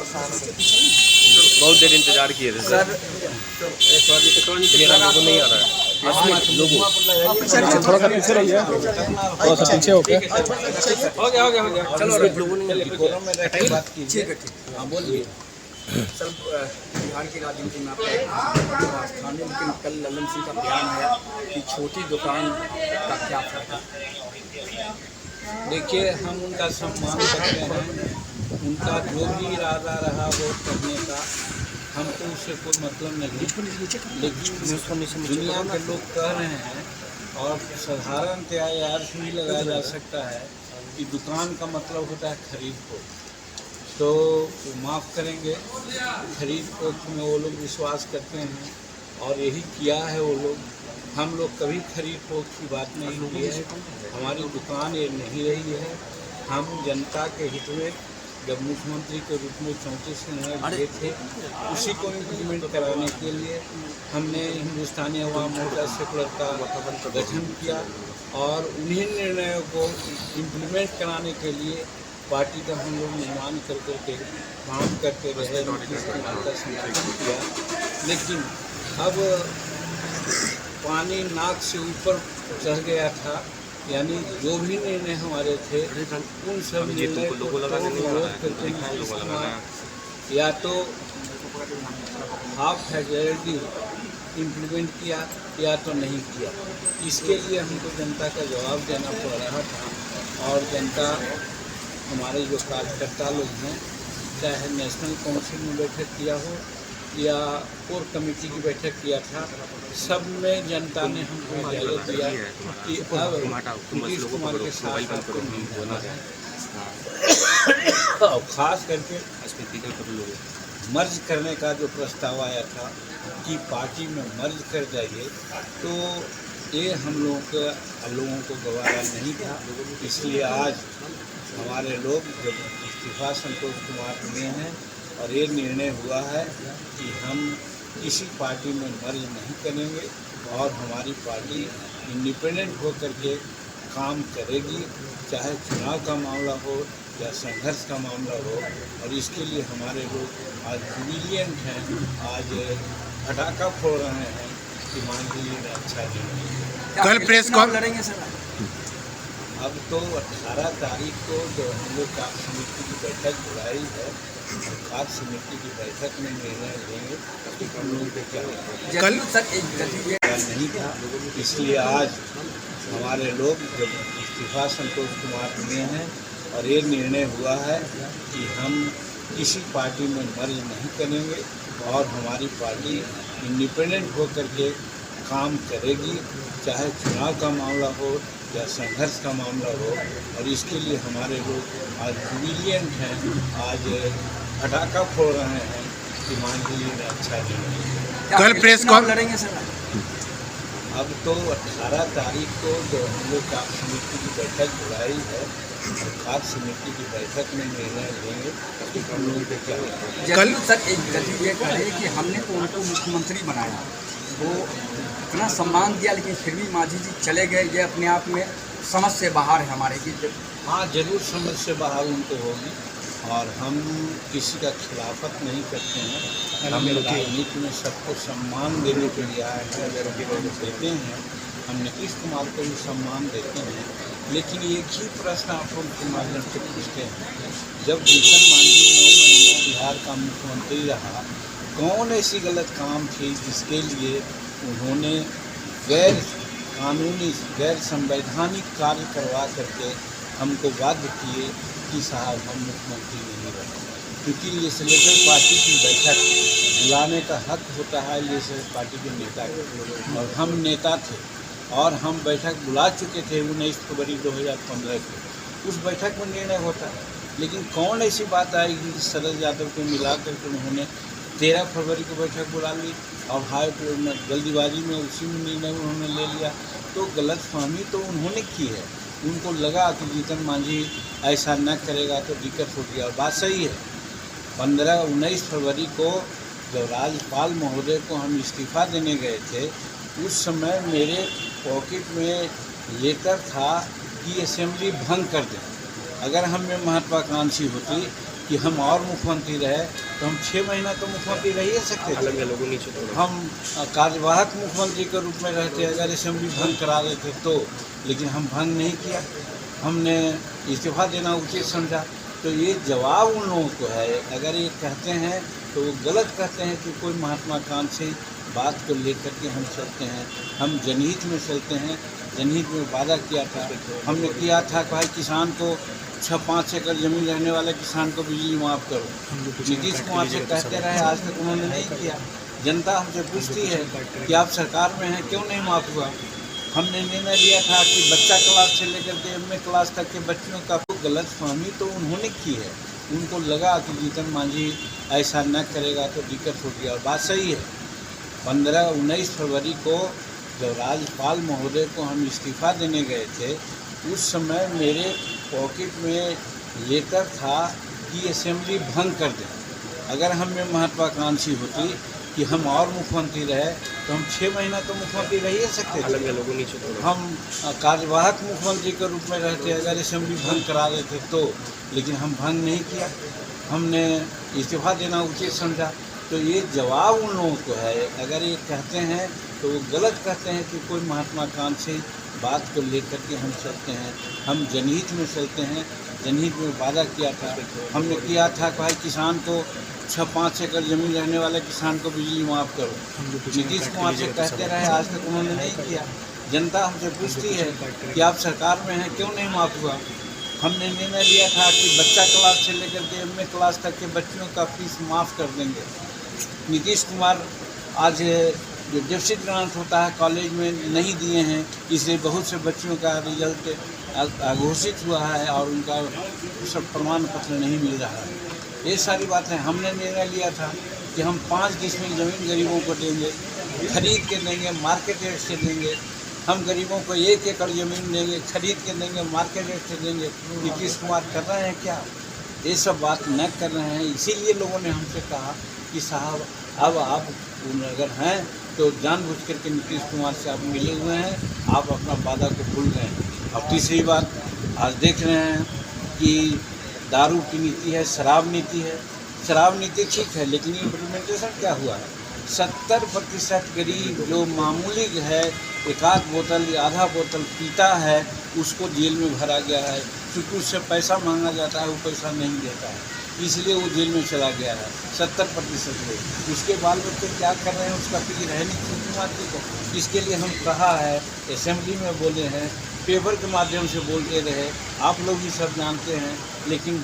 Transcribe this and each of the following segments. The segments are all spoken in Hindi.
बहुत देर इंतजार किए थे सर। मेरा लोगो नहीं आ रहा है। लोगो थोड़ा सा पीछे रहिए, थोड़ा सा पीछे होके। हो गया चलो लोगों ने बात की। ठीक है हाँ बोलिए सर। बिहार की राजनीति में आपका स्थान है, लेकिन कल ललन सिंह का बयान आया कि छोटी दुकान का क्या फायदा। देखिए हम उनका सम्मान करते हैं, उनका जो भी इरादा रहा वोट करने का हमको उससे कोई मतलब नहीं, लेकिन दुनिया के लोग कह रहे हैं और साधारणतया अर्थ भी लगाया जा सकता है कि दुकान का मतलब होता है खरीद को, तो माफ़ करेंगे खरीद को में वो लोग विश्वास करते हैं और यही किया है वो लोग। हम लोग कभी खरीद पोख की बात नहीं की है, हमारी दुकान ये नहीं रही है। हम जनता के हित में जब मुख्यमंत्री के रूप में 34 निर्णय लिए थे उसी को इम्प्लीमेंट कराने के लिए हमने हिंदुस्तानी अवाम मोर्चा सेकुलर का गठन किया और उन्हीं निर्णयों को इम्प्लीमेंट कराने के लिए पार्टी का हम लोग निर्माण कर करके काम करते रहे, उनकी का समर्थन किया। लेकिन अब पानी नाक से ऊपर चढ़ गया था, यानी जो भी निर्णय हमारे थे उन सब निर्णय को विरोध करते हैं या तो हाफ फैसिलिटी इम्प्लीमेंट किया या तो नहीं किया। इसके लिए हमको जनता का जवाब देना पड़ रहा था और जनता हमारे जो कार्यकर्ता लोग हैं, चाहे नेशनल काउंसिल में बैठक किया हो या कोर कमेटी की बैठक किया था, सब में जनता ने हमको इजाज़त दिया कि अब नीतीश कुमार के साथ आपको नहीं होना है। और ख़ास करके मर्ज करने का जो प्रस्ताव आया था कि पार्टी में मर्ज कर जाइए, तो ये हम लोगों को गवारा नहीं था। इसलिए आज हमारे लोग जब इस्तीफा संतोष कुमार दिए हैं और ये निर्णय हुआ है कि हम किसी पार्टी में मर्ज नहीं करेंगे और हमारी पार्टी इंडिपेंडेंट होकर के काम करेगी, चाहे चुनाव का मामला हो या संघर्ष का मामला हो। और इसके लिए हमारे लोग आज जुबिलियंट हैं, आज पटाखा फोड़ रहे हैं कि मान लीजिए अच्छा नहीं। कल प्रेस कॉल लड़ेंगे सर। अब तो 18 तारीख को जो हम लोग कार्य समिति की बैठक बुलाई है, कार्य समिति की बैठक में निर्णय लेंगे कि हम लोगों को क्या कल सर नहीं था। इसलिए आज हमारे लोग जब इस्तीफा संतोष कुमार दिए हैं और ये निर्णय हुआ है कि हम किसी पार्टी में मर्ज नहीं करेंगे और हमारी पार्टी इंडिपेंडेंट होकर के काम करेगी, चाहे चुनाव का मामला हो या संघर्ष का मामला हो। और इसके लिए हमारे लोग आज जुबिलियंट हैं, आज पटाखा फोड़ रहे हैं कि मान लीजिए अच्छा नहीं। कल प्रेस कॉल लड़ेंगे सर। अब तो 18 तारीख को जो हम लोग कार्य समिति की बैठक बुलाई है, कार्य समिति की बैठक में निर्णय लेंगे कि हम लोगों को क्या कल सर एक गति ये कहे कि हमने तो उनको मुख्यमंत्री बनाया, वो इतना सम्मान दिया, लेकिन फिर भी मांझी जी चले गए, ये अपने आप में समझ से बाहर है हमारे की। हाँ जरूर समझ से बाहर उनको होगी और हम किसी का खिलाफत नहीं करते हैं। हम राजनीति में सबको सम्मान देने के लिए आए हैं, अगर देते हैं हम नीतीश कुमार को भी सम्मान देते हैं। लेकिन एक ही प्रश्न आप लोग के माध्यम से पूछते हैं, जब जीतन मांझी 9 महीना बिहार का मुख्यमंत्री रहा, कौन ऐसी गलत काम थी जिसके लिए उन्होंने गैर कानूनी गैर संवैधानिक कार्य करवा करके हमको बाध्य किए कि साहब हम मुख्यमंत्री नहीं बने। क्योंकि लेजिस्लेटिव पार्टी की बैठक बुलाने का हक होता है लेजिस्लेटिव पार्टी के नेता को, और हम नेता थे और हम बैठक बुला चुके थे 19 फरवरी 2015 को। उस बैठक में निर्णय होता है, लेकिन कौन ऐसी बात आएगी शरद यादव को मिला करके उन्होंने 13 फरवरी को बैठक बुला ली और हाई में जल्दीबाजी में उसी में निर्णय उन्होंने ले लिया। तो गलतफहमी तो उन्होंने की है, उनको लगा कि जीतन मांझी ऐसा न करेगा तो दिक्कत होगी। और बात सही है, 19 फरवरी को जब राज्यपाल महोदय को हम इस्तीफ़ा देने गए थे, उस समय मेरे पॉकेट में लेटर था कि असेंबली भंग कर दें। अगर हम में महत्वाकांक्षी होती कि हम और मुख्यमंत्री रहे तो हम 6 महीना तो मुख्यमंत्री रह ही सकते थे। हम कार्यवाहक मुख्यमंत्री के रूप में रहते अगर असेंबली भंग करा देते तो, लेकिन हम भंग नहीं किया, हमने इस्तीफा देना उचित समझा। तो ये जवाब उन लोगों को है, अगर ये कहते हैं तो वो गलत कहते हैं कि कोई महत्वाकांक्षी बात को लेकर के हम चलते हैं। हम जनहित में चलते हैं, जनहित में वादा किया था, हमने किया था कि भाई किसान को 6-5 एकड़ ज़मीन रहने वाले किसान को बिजली माफ़ करो। नीतीश कुमार से कहते रहे, आज तक उन्होंने नहीं किया। जनता हमसे पूछती है कि आप सरकार में हैं, क्यों नहीं माफ़ हुआ। हमने निर्णय लिया था कि बच्चा क्लास से लेकर के MA क्लास तक के बच्चों का गलत फहमी तो उन्होंने की है। उनको लगा कि जीतन मांझी ऐसा न करेगा तो दिक्कत होगी, और बात सही है। 15-19 फरवरी को जब राज्यपाल महोदय को हम इस्तीफा देने गए थे, उस समय मेरे पॉकेट में लेटर था कि असेंबली भंग कर दें। अगर हमें महत्वाकांक्षी होती कि हम और मुख्यमंत्री रहे तो हम 6 महीना तो मुख्यमंत्री रह ही सकते थे। हम कार्यवाहक मुख्यमंत्री के रूप में रहते अगर असेंबली भंग करा देते तो, लेकिन हम भंग नहीं किया, हमने इस्तीफा देना उचित समझा। तो ये जवाब उन लोगों को है, अगर ये कहते हैं तो वो गलत कहते हैं कि कोई महत्वाकांक्षी बात को लेकर के हम चलते हैं। हम जनहित में चलते हैं, जनहित में वादा किया था, हमने किया था कि भाई किसान को 6-5 एकड़ ज़मीन रहने वाले किसान को बिजली माफ़ करो। नीतीश कुमार से कहते रहे, आज तक उन्होंने नहीं किया। जनता हमसे पूछती है कि आप सरकार में हैं, क्यों नहीं माफ़ हुआ। हमने निर्णय लिया था कि बच्चा क्लास से लेकर के MA क्लास तक के बच्चों का फीस माफ़ कर देंगे। नीतीश कुमार आज जो डेफिसिट ग्रांट होता है कॉलेज में नहीं दिए हैं, इसलिए बहुत से बच्चों का रिजल्ट घोषित हुआ है और उनका सब प्रमाण पत्र नहीं मिल रहा है। ये सारी बातें हमने निर्णय लिया था कि हम 5 डिसमिल ज़मीन गरीबों को देंगे, खरीद के देंगे, मार्केट रेट से देंगे। हम गरीबों को 1 एकड़ ज़मीन देंगे, खरीद के देंगे, मार्केट रेट से देंगे। नीतीश कुमार कर रहे हैं क्या? ये सब बात न कर रहे हैं। इसीलिए लोगों ने हमसे कहा कि साहब अब आप अगर हैं तो जानबूझ करके नीतीश कुमार से आप मिले हुए हैं, आप अपना वादा को भूल गए हैं। और तीसरी बात, आज देख रहे हैं कि दारू की नीति है, शराब नीति है। शराब नीति ठीक है, लेकिन इम्प्लीमेंटेशन क्या हुआ है? 70% गरीब जो मामूली है, 1-आध बोतल या आधा बोतल पीता है, उसको जेल में भरा गया है, क्योंकि उससे पैसा मांगा जाता है, वो पैसा नहीं देता है, इसलिए वो जेल में चला गया है। 70% लोग। उसके बाल बच्चे क्या कर रहे हैं, उसका फिक्र है नहीं मुख्यमंत्री को। इसके लिए हम कहा है, असेंबली में बोले हैं, पेपर के माध्यम से बोलते रहे, आप लोग भी सब जानते हैं, लेकिन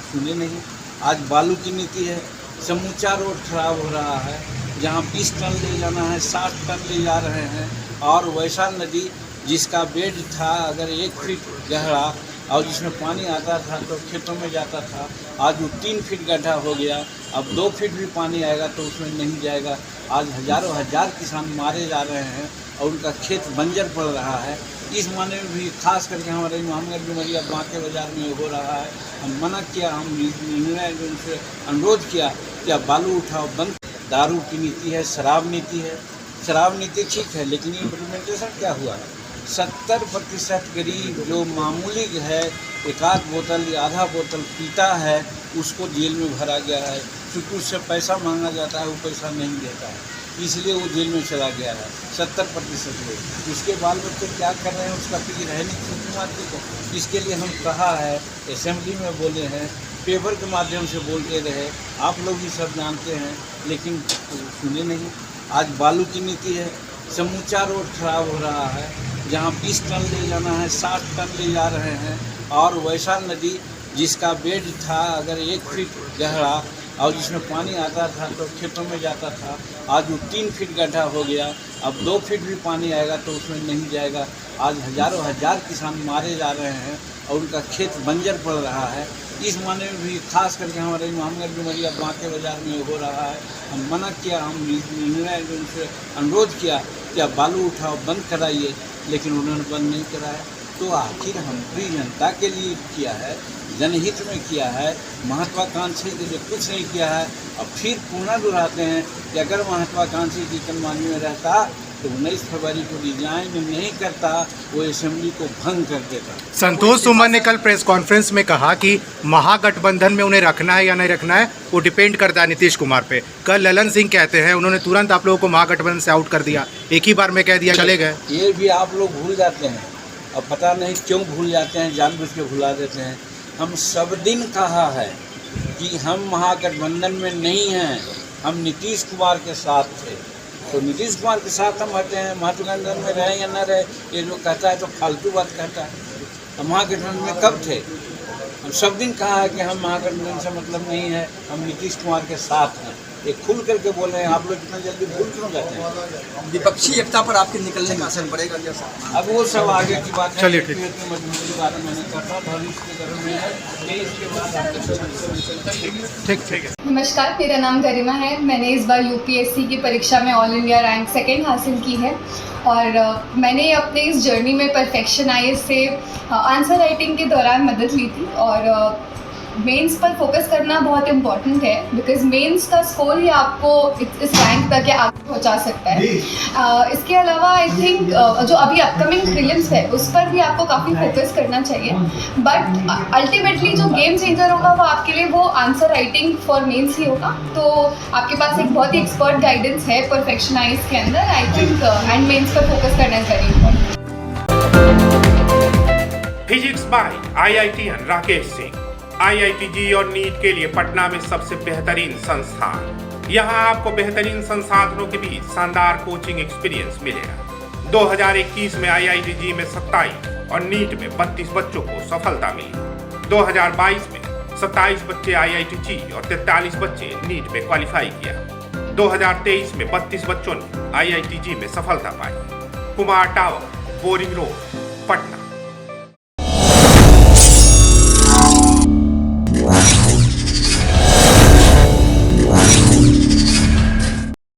सुने नहीं। आज बालू की नीति है, समूचा रोड खराब हो रहा है, जहाँ 20 टन ले जाना है 60 टन ले जा रहे हैं। और वैसा नदी जिसका बेड था अगर 1 फीट गहरा और जिसमें पानी आता था तो खेतों में जाता था, आज वो 3 फीट गड्ढा हो गया। अब 2 फीट भी पानी आएगा तो उसमें नहीं जाएगा। आज हज़ारों हज़ार किसान मारे जा रहे हैं और उनका खेत बंजर पड़ रहा है। इस माने में भी खास करके हमारे मोहम्मद डुमरिया बांके बाज़ार में हो रहा है। हम मना किया, हम निर्णय उनसे अनुरोध किया कि आप बालू उठाओ, बंद। दारू की नीति है, शराब नीति है। शराब नीति ठीक है, लेकिन इम्प्लीमेंटेशन क्या हुआ है? 70% गरीब जो मामूली है, 1-आध बोतल या आधा बोतल पीता है, उसको जेल में भरा गया है, क्योंकि उससे पैसा मांगा जाता है, वो पैसा नहीं देता है, इसलिए वो जेल में चला गया है। 70% लोग। उसके बाल बच्चे क्या कर रहे हैं, उसका फिक्र है नहीं मुख्यमंत्री को। इसके लिए हम कहा है, असेंबली में बोले हैं, पेपर के माध्यम से बोलते रहे, आप लोग भी सब जानते हैं, लेकिन सुने नहीं। आज बालू की नीति है, समूचा रोड खराब हो रहा है, जहाँ 20 टन ले जाना है 60 टन ले जा रहे हैं। और वैसा नदी जिसका बेड था अगर 1 फीट गहरा और जिसमें पानी आता था तो खेतों में जाता था, आज वो 3 फीट गड्ढा हो गया। अब 2 फीट भी पानी आएगा तो उसमें नहीं जाएगा। आज हज़ारों हज़ार किसान मारे जा रहे हैं और उनका खेत बंजर पड़ रहा है। इस माने में भी खास करके हमारे मोहम्मद डुमरिया बांके बाज़ार में हो रहा है। हम मना किया, हम निर्णय उनसे अनुरोध किया कि आप बालू उठाओ, बंद कराइए, लेकिन उन्होंने बंद नहीं कराया। तो आखिर हमने जनता के लिए किया है, जनहित में किया है, महत्वाकांक्षी के लिए कुछ नहीं किया है। अब फिर पुनः दोहराते हैं कि अगर महत्वाकांक्षी जीतन मांझी में रहता तो 19 फरवरी को रिजाइन नहीं करता, वो असेंबली को भंग कर देता। संतोष सुमन ने कल प्रेस कॉन्फ्रेंस में कहा कि महागठबंधन में उन्हें रखना है या नहीं रखना है वो डिपेंड करता है नीतीश कुमार पे। कल ललन सिंह कहते हैं उन्होंने तुरंत आप लोगों को महागठबंधन से आउट कर दिया, एक ही बार में कह दिया चले गए। ये भी आप लोग भूल जाते हैं, अब पता नहीं क्यों भूल जाते हैं, जानबूझ के भुला देते हैं। हम सब दिन कहा है कि हम महागठबंधन में नहीं हैं, हम नीतीश कुमार के साथ थे। तो नीतीश कुमार के साथ हम हटे हैं, महागठबंधन में रहे या न रहे, ये जो कहता है तो फालतू बात कहता है। हम महागठबंधन में कब थे? हम सब दिन कहा है कि हम महागठबंधन से मतलब नहीं है, हम नीतीश कुमार के साथ हैं। ये खुल करके बोल रहे हैं, आप लोग इतना जल्दी भूल क्यों जाते हैं? विपक्षी एकता पर आपके निकलने का असर पड़ेगा जैसा? अब वो सब आगे की बात है। चलिए, ठीक। मजबूरी बात मैंने करता भविष्य के घर में है, इसके बाद आपके ठीक है। नमस्कार, मेरा नाम गरिमा है। मैंने इस बार यूपीएससी की परीक्षा में ऑल इंडिया रैंक 2 हासिल की है और मैंने अपने इस जर्नी में परफेक्शन आईएएस से आंसर राइटिंग के दौरान मदद ली थी और मेंस पर फोकस करना बहुत इम्पॉर्टेंट है बिकॉज मेंस का स्कोर ही आपको इस रैंक तक या आगे पहुंचा सकता है। इसके अलावा आई थिंक जो अभी अपकमिंग प्रीलिम्स है उस पर भी आपको काफ़ी फोकस करना चाहिए, बट अल्टीमेटली जो गेम चेंजर होगा वो आपके लिए वो आंसर राइटिंग फॉर मेंस ही होगा। तो आपके पास एक बहुत ही एक्सपर्ट गाइडेंस है परफेक्शनाइज के अंदर, आई थिंक एंड मेंस पर फोकस करना is very important. Physics bye IITian Rakesh Singh. IITG और नीट के लिए पटना में सबसे बेहतरीन संस्थान। यहाँ आपको बेहतरीन संसाधनों के बीच शानदार कोचिंग एक्सपीरियंस मिलेगा। 2021 में IITG में 27 और नीट में 32 बच्चों को सफलता मिली। 2022 में 27 बच्चे IITG और 43 बच्चे नीट में क्वालिफाई किया। 2023 में 32 बच्चों ने IITG में सफलता पाई। Kumar tower, boring road, Patna.